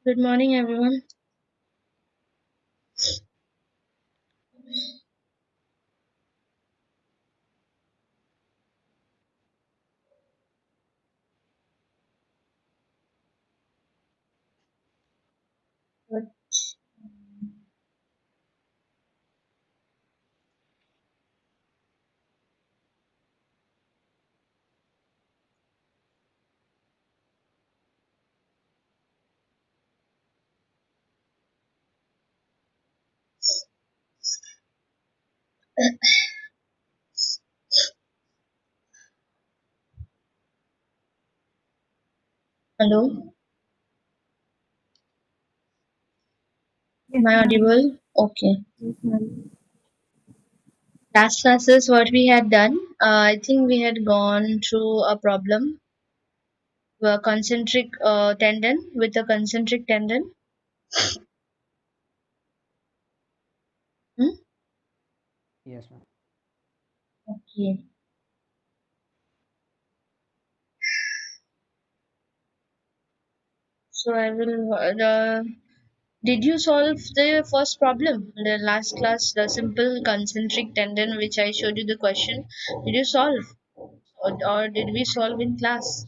Good morning, everyone. Good. Hello, Yes, am I ma'am. audible? Okay. Yes, ma'am. Last classes, what we had done, I think we had gone through a problem, a concentric tendon with a concentric tendon. Hmm? Yes, ma'am. Okay. So I will. Did you solve the first problem? The last class, the simple concentric tendon, which I showed you the question. Did you solve, or did we solve in class?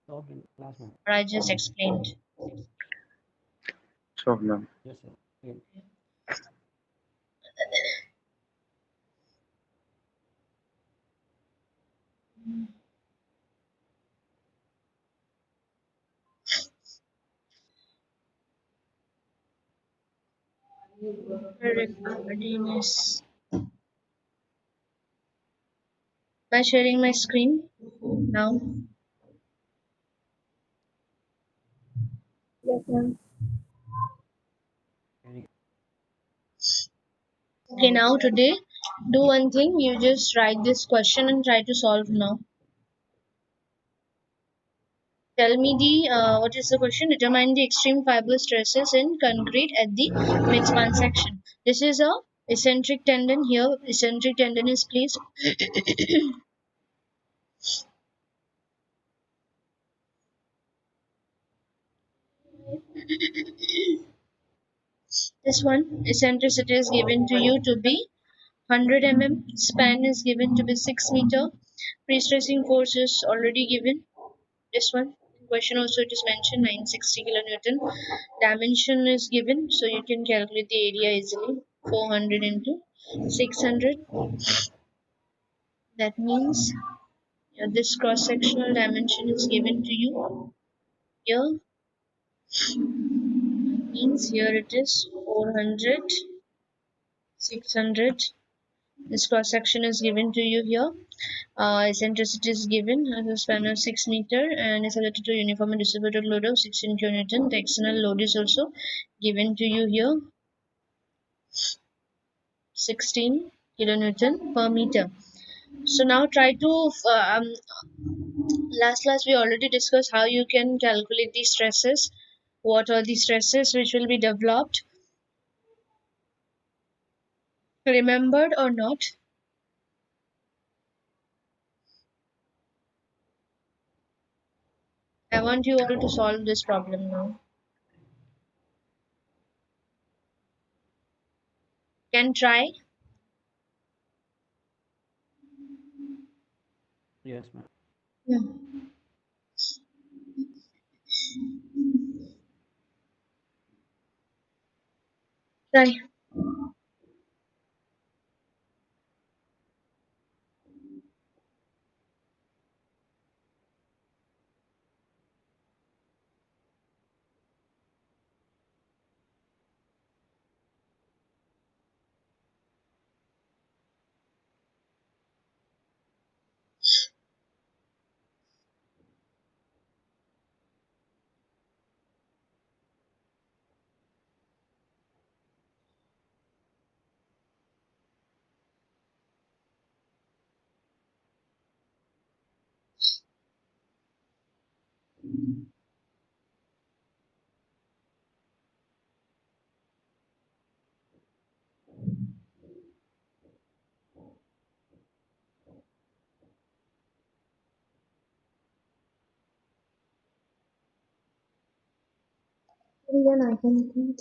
Solved in class, ma'am. Or I just explained. So, ma'am, Yes, sir. Again. Readiness. By sharing my screen now. Yes, ma'am. Very Okay, now today, do one thing. You just write this question and try to solve now. Tell me the what is the question? Determine the extreme fiber stresses in concrete at the midspan section. This is a eccentric tendon here. Eccentric tendon is placed. This one eccentricity is given to you to be 100 mm. Span is given to be 6 meter. Pre-stressing force is already given. This one question also it is mentioned 960 kilonewton. Dimension is given, so you can calculate the area easily. 400 into 600. That means this cross-sectional dimension is given to you here. Means here it is 400, 600. This cross-section is given to you here. Eccentricity is given as a span of 6 meter and is related to uniform and distributed load of 16 kilonewton. The external load is also given to you here 16 kilonewton per meter. So now try to last class we already discussed how you can calculate the stresses. What are the stresses which will be developed? Remembered or not? I want you all to solve this problem now. Can try. yes, ma'am. Yeah. Try. Then I can.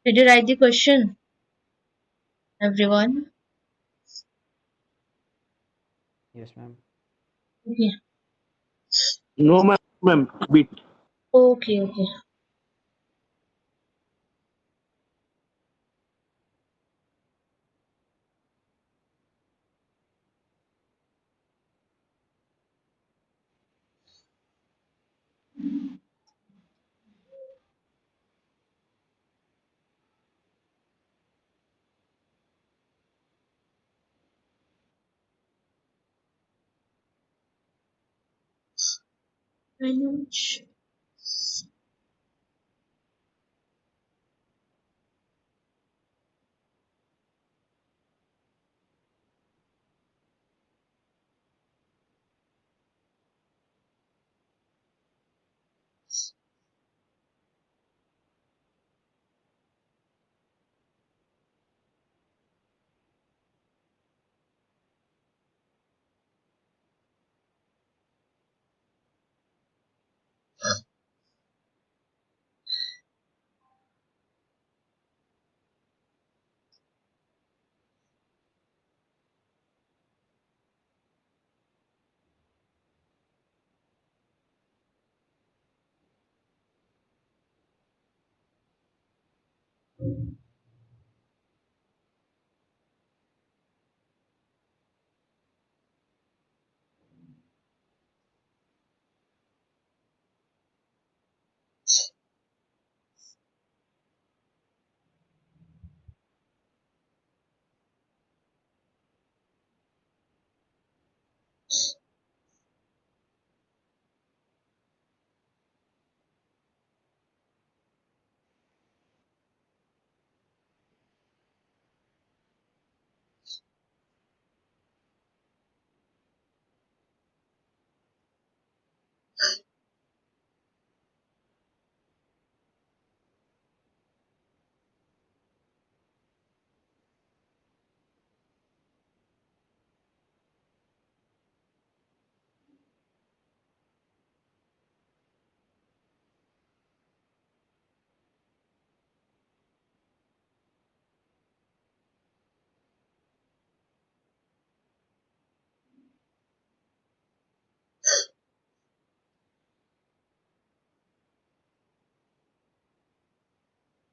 Did you write the question, everyone? Yes, ma'am. Okay. No, ma'am. Bit. Okay, okay. Manage.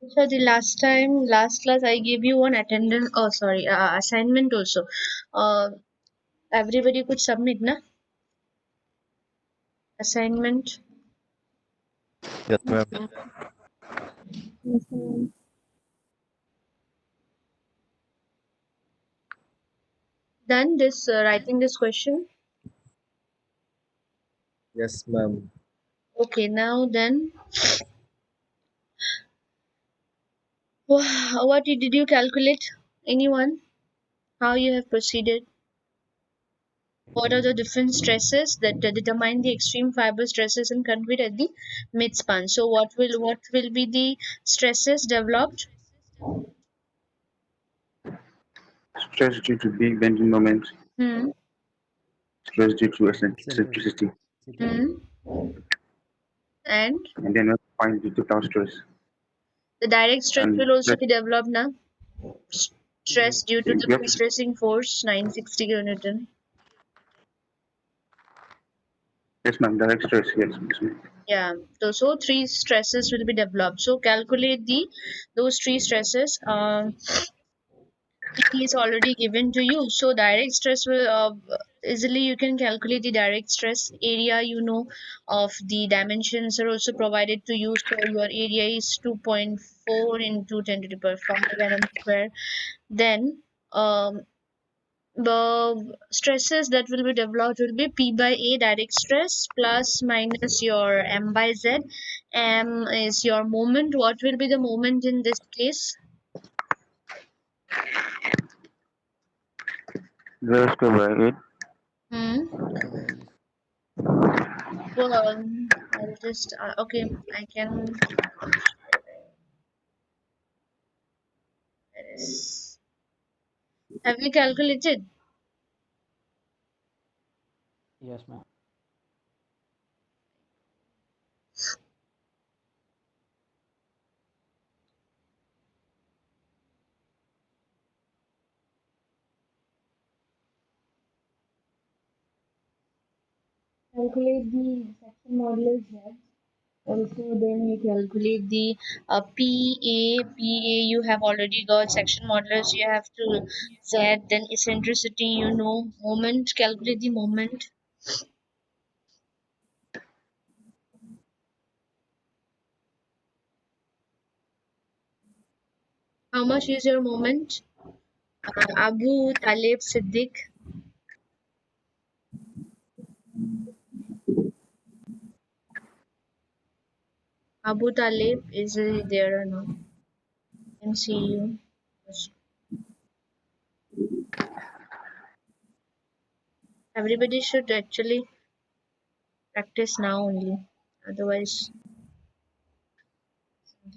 So the last class, I gave you one attendance. Oh, sorry, assignment also. Uh, Everybody could submit, na assignment. Yes, ma'am. Mhm. Done this writing this question. Yes, ma'am. Okay, now then, what did you calculate? Anyone? How you have proceeded? What are the different stresses that determine the extreme fiber stresses in concrete at the midspan? So what will be the stresses developed? Stress due to big bending moment. Hmm. Stress due to Eccentric. eccentricity. City. Hmm. And And then we find the total stress. the direct stress And will also stress, be developed now. Stress due to we the have to, pre-stressing force 960 kilonewton. yes, ma'am. Direct stress. Yes, ma'am. Yeah. So three stresses will be developed. So calculate the those three stresses. P is already given to you. So direct stress will easily you can calculate the direct stress area. You know of the dimensions are also provided to you. So your area is 2.4 into 10 to the power 5 mm square. Then um, the stresses that will be developed will be P by A direct stress plus minus your M by Z. M is your moment. What will be the moment in this case? Zero square by 8. Hmm. Otherwise, Well, I'll just okay. I can. Have you calculated? yes, ma'am. Calculate the section modulus Z. Also, then you calculate the PA. You have already got section modulus. You have to Z. Then eccentricity. You know moment. Calculate the moment. How much is your moment? Abu Talib Siddiq. Abu Talib is he there or not? Can see you. Everybody should actually practice now only. Otherwise,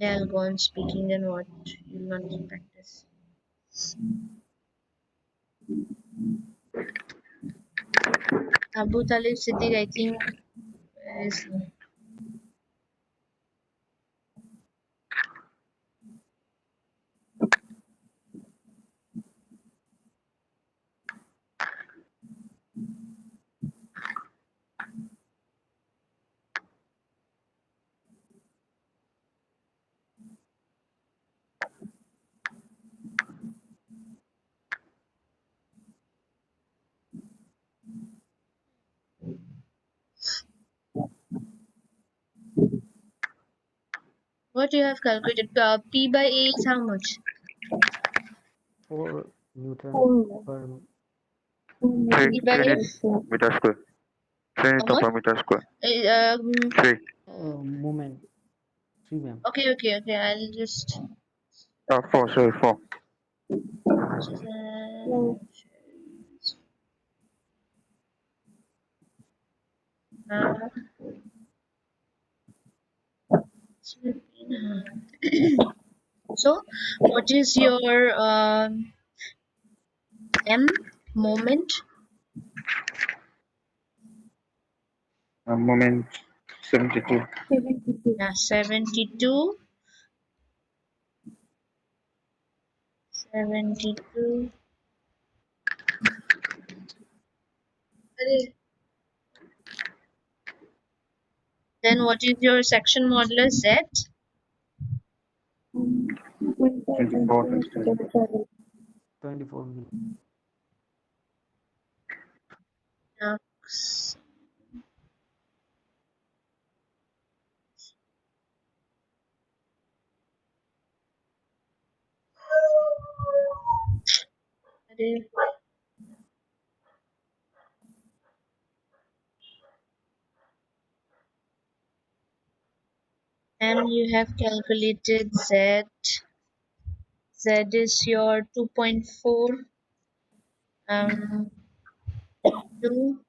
I'll go on speaking and what you'll not practice. Abu Talib Siddiq, I think, is what you have calculated. P by A is how much? 4 Newton per 3 P by 3 A, meter square. 3 how Newton much? per meter square. 3. moment. 3, ma'am. Okay. I'll just. 4, sorry, 4. Uh, so, what is your M moment? Moment 72. Yeah, 72. 72. Then what is your section modulus Z? 24. 24 mil. Lux. And you have calculated Z. Z is your 2.4 um 2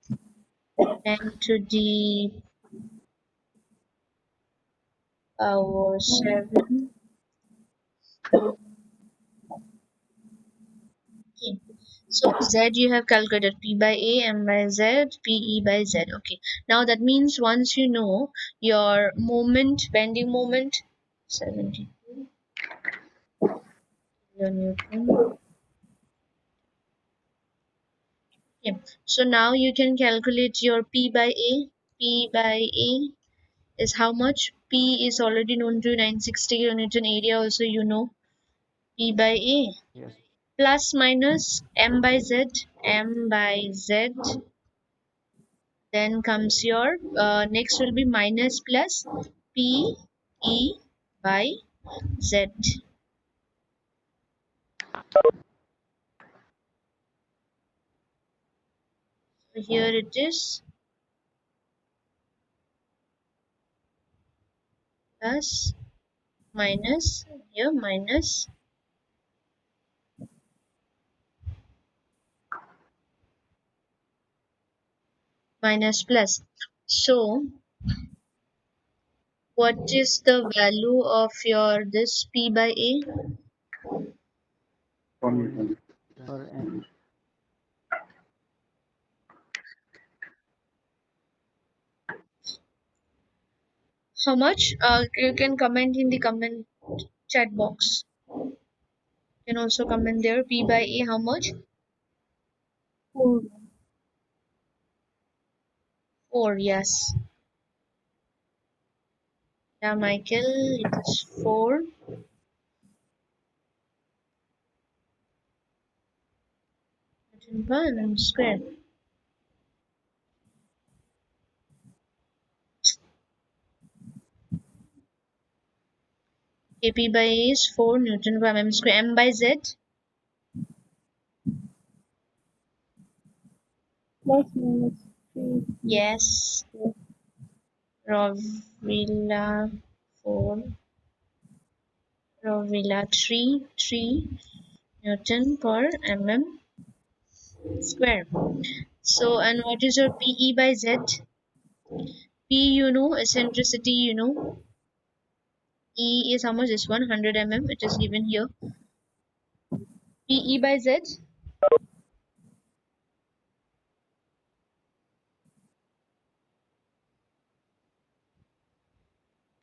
10 to the power 7. Okay. So Z you have calculated P by A, M by Z, PE by Z. Okay. Now that means once you know your moment, bending moment, 72 kilonewton. Okay. So now you can calculate your P by A. P by A is how much? P is already known to 960 kilonewton area also you know. P by A Yes. plus minus M by Z. M by Z. Then comes your next will be minus plus P E by Z. Here it is plus minus, here minus plus. So what is the value of your this P by A? 1 Newton. per m. How much? You can comment in the comment chat box. You can also comment there. P by A, how much? 4, yes. Yeah, Michael, it is 4 Newton per mm square. P by A is 4 Newton per mm square. M by Z? Plus minus 3. Yes. Rovilla 4. Rovilla 3 Newton per mm square. So, and what is your PE by Z? P you know, eccentricity you know. E is how much? This one, 100 mm. It is given here. PE by Z?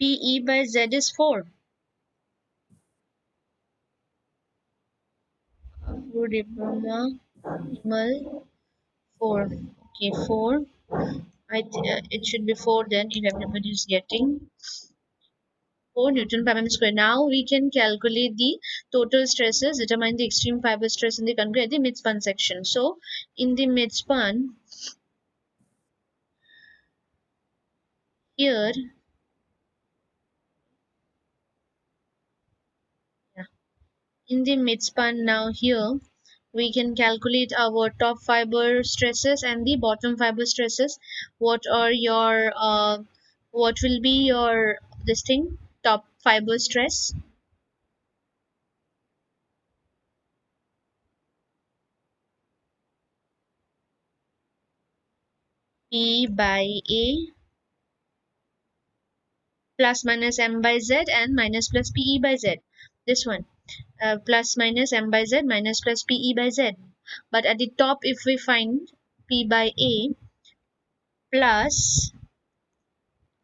PE by Z is 4. Good diploma. Imal 4. Okay, 4. It should be 4 then if everybody is getting 4 Newton per mm square. Now we can calculate the total stresses, determine the extreme fiber stress in the concrete at the mid-span section. So in the mid-span, here, yeah, in the mid-span now here, we can calculate our top fiber stresses and the bottom fiber stresses. What are your, what will be your, this thing, top fiber stress? P by A plus minus M by Z and minus plus PE by Z. This one. Plus minus M by Z minus plus PE by Z. But at the top, if we find P by A plus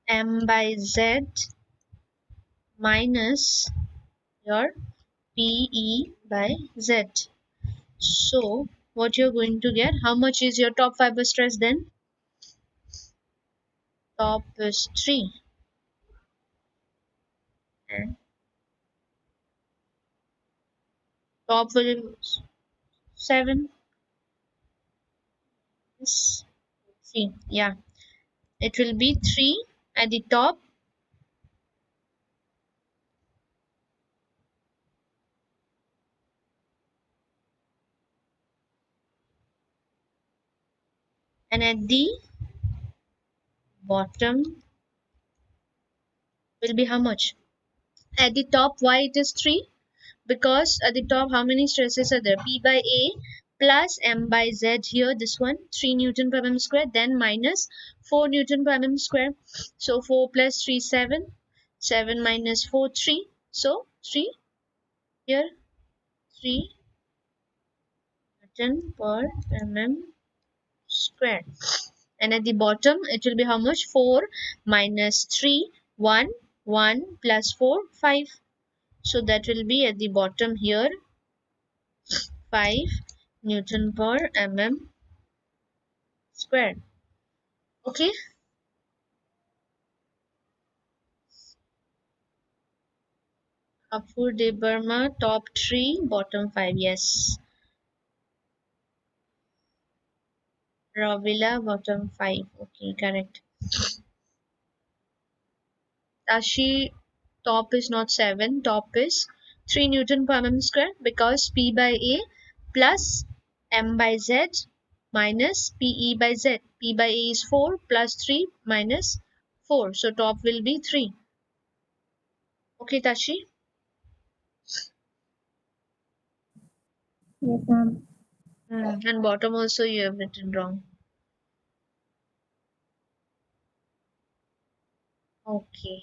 M by Z minus your PE by Z. So, what you're going to get, how much is your top fiber stress then? Top is 3 and top will 7 is 3. Yeah, it will be 3 at the top and at the bottom will be how much? At the top, why it is 3? Because at the top, how many stresses are there? P by A plus M by Z here, this one, 3 Newton per mm square, then minus 4 Newton per mm square. So 4 plus 3, 7. 7 minus 4, 3. So 3 here, 3 Newton per mm square. And at the bottom, it will be how much? 4 minus 3, 1, 1 plus 4, 5. So that will be at the bottom here 5 Newton per mm square. Okay. Apur de Burma, top 3, bottom 5. Yes. Ravila, bottom 5. Okay, correct. Tashi, top is not 7. Top is 3 Newton per mm square because P by A plus M by Z minus PE by Z. P by A is 4 plus 3 minus 4. So top will be 3. Okay, Tashi? Yes, ma'am. And bottom also you have written wrong. Okay,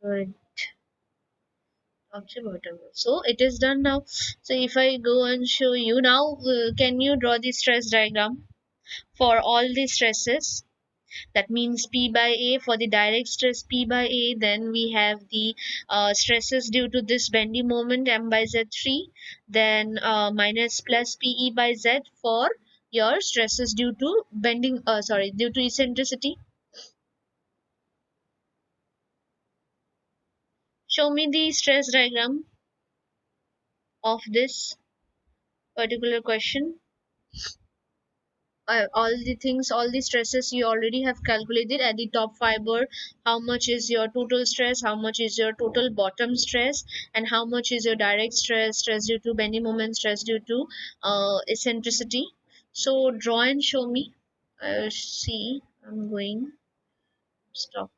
good. Top to bottom. So it is done now. So if I go and show you now, can you draw the stress diagram for all the stresses? That means P by A for the direct stress P by A. Then we have the stresses due to this bending moment M by Z3. Then minus plus PE by Z for your stresses due to bending, due to eccentricity. Show me the stress diagram of this particular question. All the things, all the stresses you already have calculated at the top fiber. How much is your total stress, how much is your total bottom stress, and how much is your direct stress, stress due to bending moment, stress due to eccentricity. So draw and show me. See, I'm going stop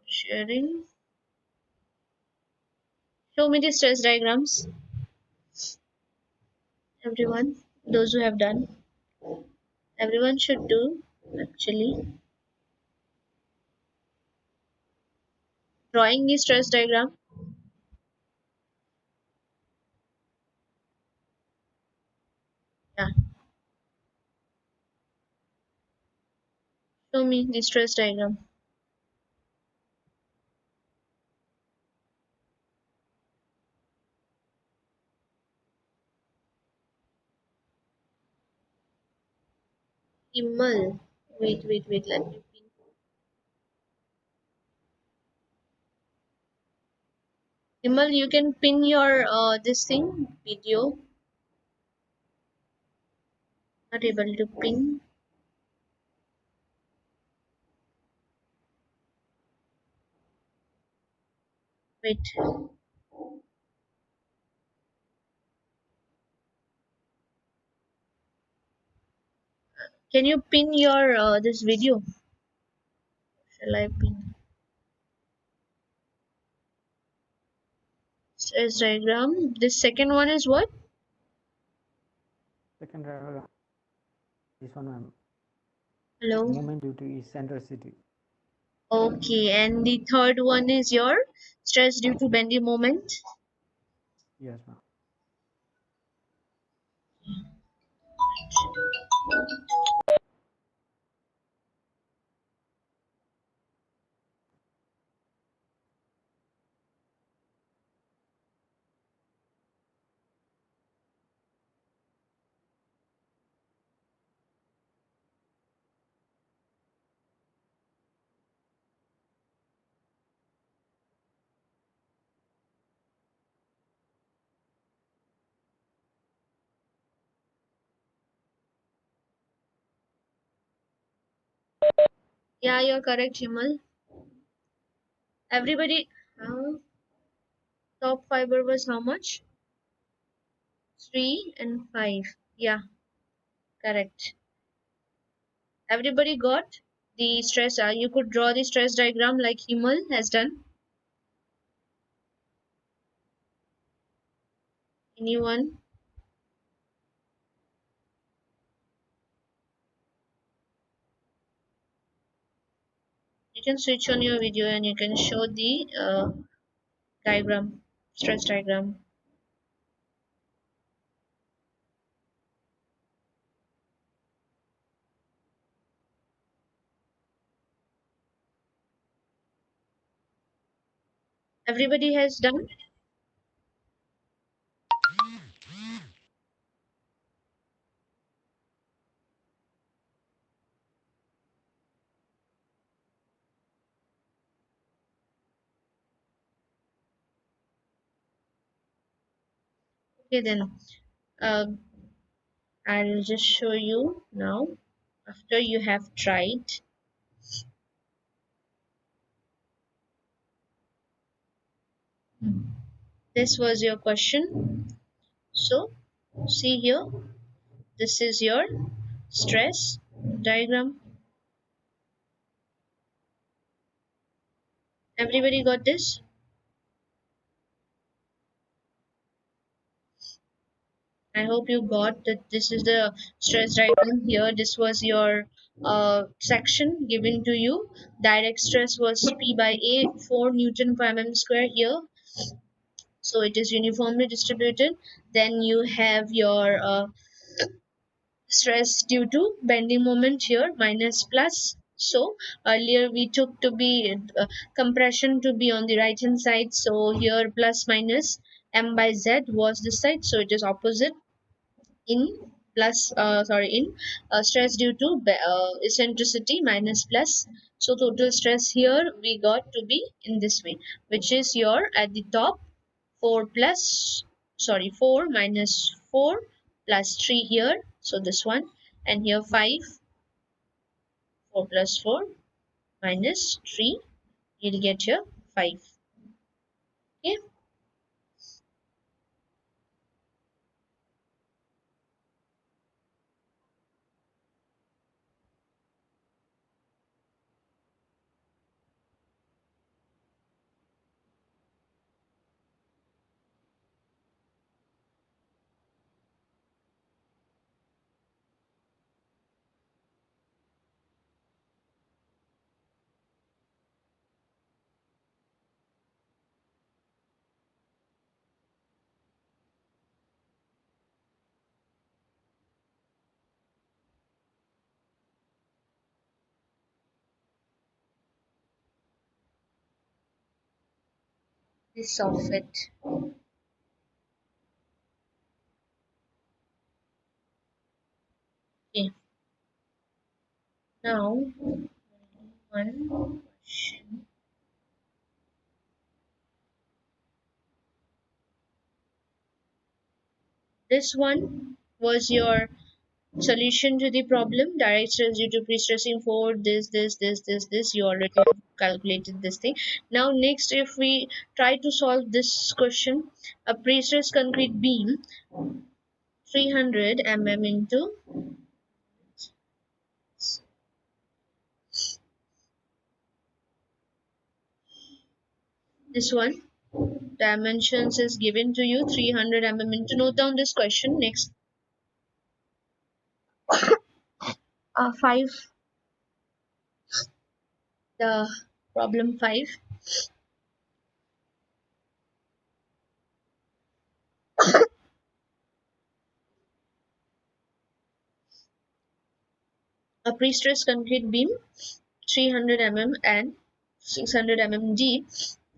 sharing. Show me the stress diagrams, everyone. Those who have done, everyone should do actually. Drawing the stress diagram. Yeah, show me the stress diagram. Himal. Wait, let me pin. Himal, you can pin your this thing video. Not able to pin. Wait. Can you pin your this video? Shall I pin? Stress diagram. This second one is what? Second diagram. This one, ma'am. Hello. Moment due to eccentricity. Okay, and the third one is your stress due to bending moment. Yes, ma'am. Yeah, you're correct, Himal. Everybody, top fiber was how much? 3 and 5. Yeah, correct. Everybody got the stress. You could draw the stress diagram like Himal has done. Anyone? You can switch on your video and you can show the diagram, stress diagram. Everybody has done? Okay, then uh, I'll just show you now after you have tried. This was your question. So, see here. this is your stress diagram. Everybody got this? I hope you got that this is the stress diagram here. This was your section given to you. Direct stress was P by A, 4 Newton per mm square here. So it is uniformly distributed. Then you have your stress due to bending moment here, minus plus. So earlier we took to be compression to be on the right hand side. So here plus minus m by z was this side. So it is opposite in in stress due to eccentricity minus plus. So total stress here we got to be in this way, which is your at the top 4 minus 4 plus 3 here, so this one, and here 5, 4 plus 4 minus 3, you'll get here 5. Okay. This of it. Okay. Now one question. This one was your solution to the problem. Direct stress due to pre-stressing for this. You already calculated this thing. Now next, if we try to solve this question, a pre-stressed concrete beam 300 mm into this one. Dimensions is given to you 300 mm into. Note down this question. Next, 5. The problem 5. A pre-stressed concrete beam 300 mm and 600 mm deep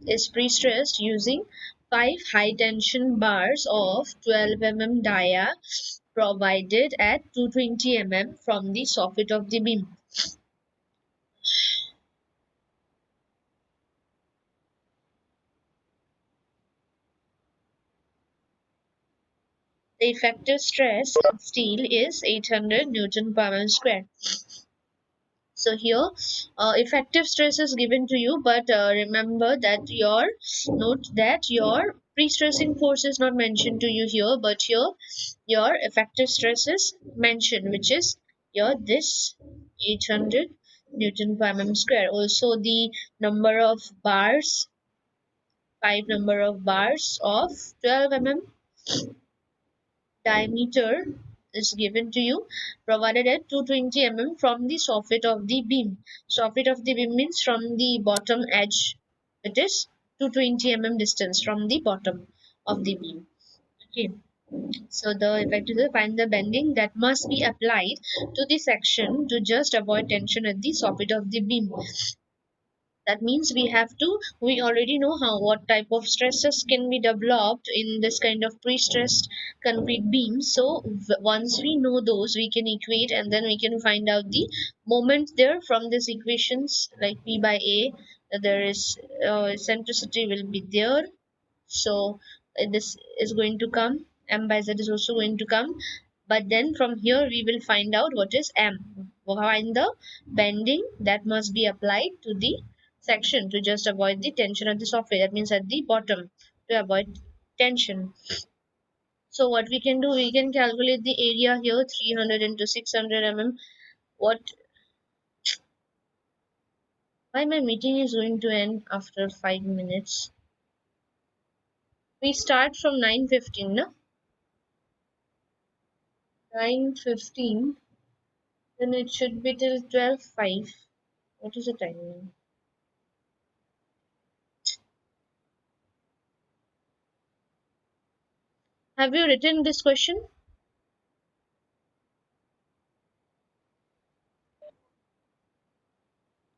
is pre-stressed using 5 high tension bars of 12 mm dia provided at 220 mm from the soffit of the beam. The effective stress on steel is 800 Newton per mm square. So here effective stress is given to you, but remember that your pre-stressing force is not mentioned to you here, but here your effective stress is mentioned, which is your this 800 Newton per mm square. Also the number of bars, 5 number of bars of 12 mm diameter is given to you, provided at 220 mm from the soffit of the beam. Soffit of the beam means from the bottom edge. It is 220 mm distance from the bottom of the beam. Okay. So the effect is to find the bending that must be applied to the section to just avoid tension at the soffit of the beam. That means we already know how what type of stresses can be developed in this kind of pre-stressed concrete beam. So once we know those, we can equate and then we can find out the moment there from these equations, like P by A, there is eccentricity will be there. So this is going to come, m by z is also going to come, but then from here we will find out what is m, find the bending that must be applied to the section to just avoid the tension at the software, that means at the bottom, to avoid tension. So what we can do, we can calculate the area here, 300 into 600 mm. What? Why my meeting is going to end after 5 minutes? We start from 9:15, no? 9:15. Then it should be till 12:05. What is the timing? Have you written this question?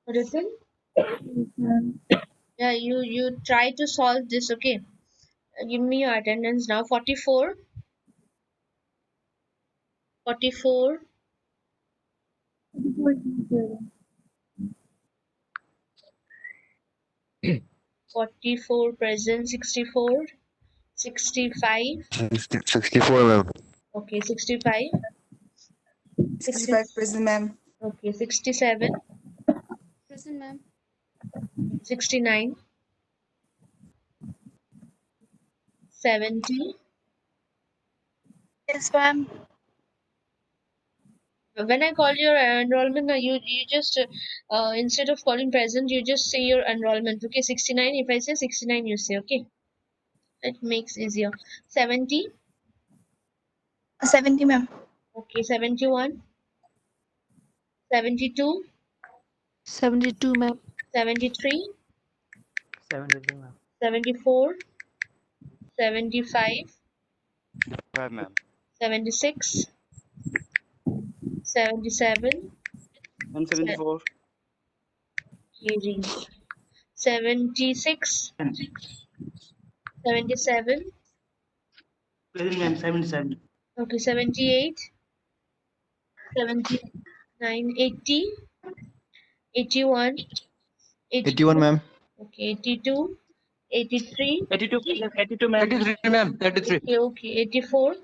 Written? Yes, ma'am. Yeah, you try to solve this, okay? Give me your attendance now. 44, 44, 44 present, 64, 65. 64, ma'am. Okay, 65, 60, 65 present, ma'am. okay, 67, Present, ma'am. 69, 70. Yes, ma'am. When I call your enrollment, you just instead of calling present, you just say your enrollment. Okay, 69. If I say 69, you say okay. It makes easier. 70. 70, ma'am. Okay, 71, 72, 72, ma'am. 73, 72, ma'am. 74, 75, 5, ma'am. 76, 77, 174. 76, 77, Present, ma'am. 77. okay, 78, 79, 80, 81, 81, 82, ma'am. okay, 82, 83, 82, 82, ma'am. 83, ma'am. 83. okay, okay, 84,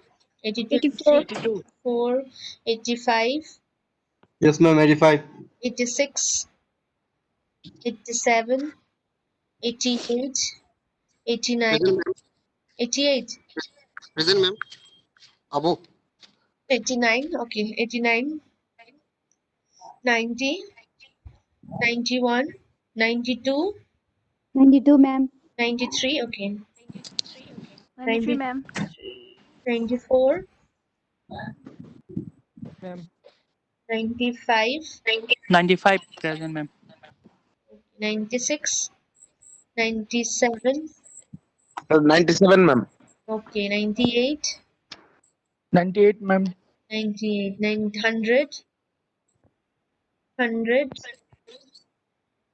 82, 84. 84, 85, Yes, ma'am. 85. 86, 87, 88, 89, Present, ma'am. 88, Present, ma'am. Above. 89, okay, 89, 90, 91, 92, 92, ma'am. 93, okay, 93, 90, ma'am. 94, Ma'am. 95, 95 present, ma'am. 96, 97, 97, ma'am. okay, 98, 98, ma'am. 98, 900, 100,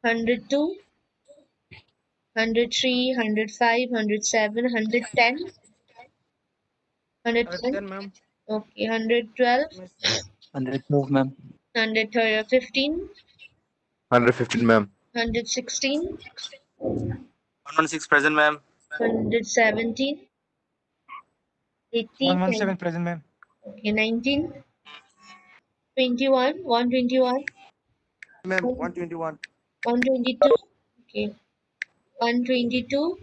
102, 103, 105, 107, 110, 110, 110, ma'am. okay, 112, 100 move, ma'am. 115, 115, ma'am. 116, 116 present, ma'am. 117, 80, 117 present, ma'am. okay, 19, 21, 121, Ma'am, 121. 122, okay, 122,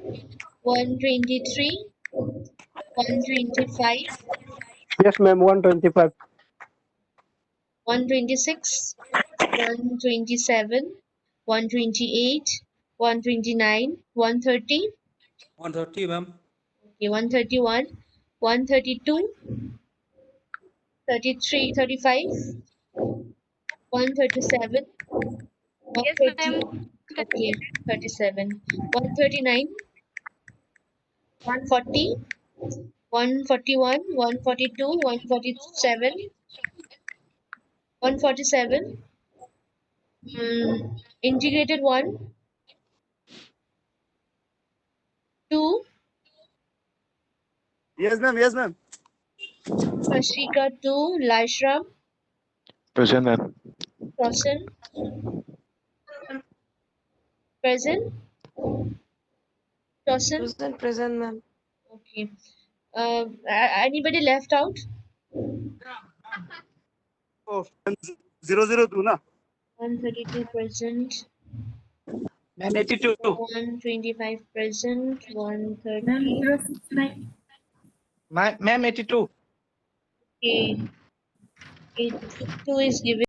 123, 125, Yes, ma'am. 125. 126, 127, 128, 129, 130, 130, ma'am. okay, 131, 132, 33, 35, 137, Yes, 130, ma'am. okay, 37, 139, 140, 141, 142, 147, 147, integrated 1, 2, Yes, ma'am. Yes, ma'am. Ashika 2, Lashram, Present, ma'am. Crossan, present, Crossan, Present, ma'am. okay. Anybody left out? Oh, 002, na? 132 present, Ma'am, 82. 125 present, Ma'am, 130, 069. Ma'am, 82. Okay. 82 is given.